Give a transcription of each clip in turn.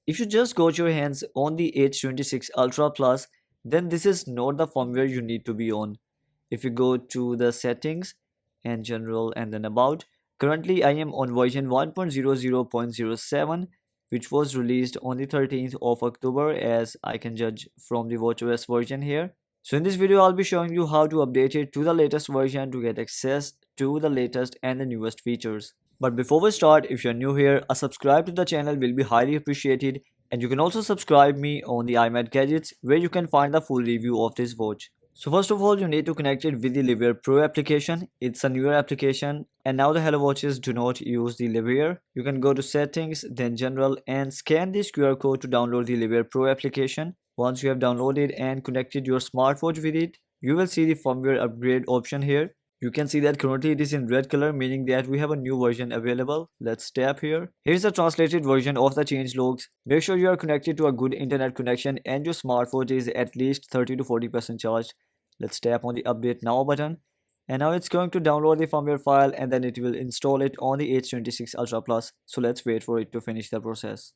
If you just got your hands on the H26 Ultra Plus, then this is not the firmware you need to be on. If you go to the settings and general and then about, currently I am on version 1.00.07, which was released on the 13th of October, as I can judge from the watchOS version here. So in this video I'll be showing you how to update it to the latest version to get access to the latest and the newest features. But before we start, if you're new here, a subscribe to the channel will be highly appreciated, and you can also subscribe me on the iMAT gadgets where you can find the full review of this watch. So first of all, you need to connect it with the Live Pro application. It's a newer application, and now the Hello Watches do not use the Live. You can go to settings, then general, and scan this QR code to download the Live Pro application. Once you have downloaded and connected your smartwatch with it, you will see the firmware upgrade option here. You can see that currently it is in red color, meaning that we have a new version available. Let's tap here. Here's a translated version of the change logs. Make sure you are connected to a good internet connection and your smartwatch is at least 30 to 40% charged. Let's tap on the update now button. And now it's going to download the firmware file and then it will install it on the H26 Ultra Plus. So let's wait for it to finish the process.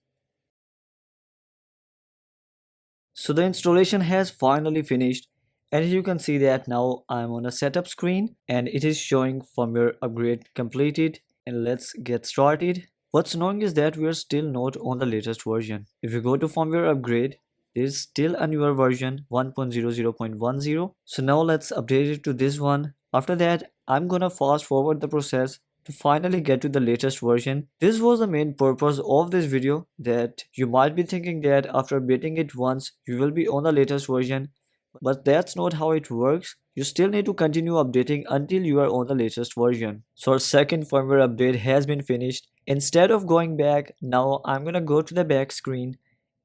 So the installation has finally finished. And you can see that now I'm on a setup screen and it is showing firmware upgrade completed, and let's get started. What's annoying is that we are still not on the latest version. If you go to firmware upgrade, there is still a newer version 1.00.10. So now let's update it to this one. After that, I'm gonna fast forward the process to finally get to the latest version. This was the main purpose of this video, that you might be thinking that after updating it once you will be on the latest version. But that's not how it works. You still need to continue updating until you are on the latest version. So our second firmware update has been finished. Instead of going back, now I'm gonna go to the back screen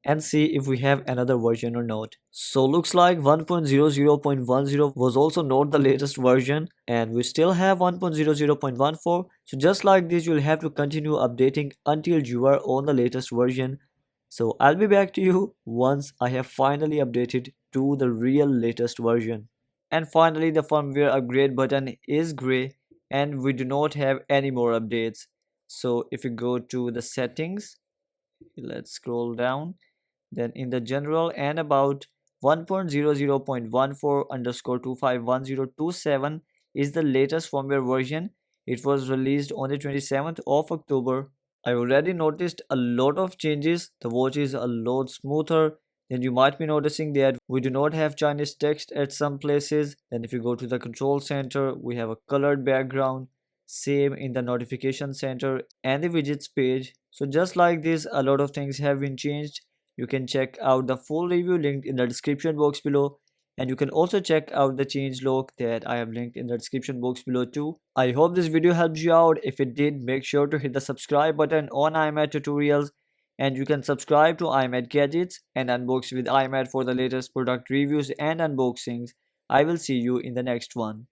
and see if we have another version or not. So looks like 1.00.10 was also not the latest version, and we still have 1.00.14. So just like this, you'll have to continue updating until you are on the latest version. So I'll be back to you once I have finally updated to the real latest version. And finally, the firmware upgrade button is gray and we do not have any more updates. So if you go to the settings, let's scroll down, then in the general and about, 1.00.14 underscore 251027 is the latest firmware version. It was released on the 27th of October. I already noticed a lot of changes. The watch is a lot smoother. Then you might be noticing that we do not have Chinese text at some places. Then if you go to the control center, we have a colored background. Same in the notification center and the widgets page. So just like this, a lot of things have been changed. You can check out the full review linked in the description box below. And you can also check out the change log that I have linked in the description box below too. I hope this video helped you out. If it did, make sure to hit the subscribe button on iMAT tutorials. And you can subscribe to iMAT gadgets and unbox with iMAT for the latest product reviews and unboxings. I will see you in the next one.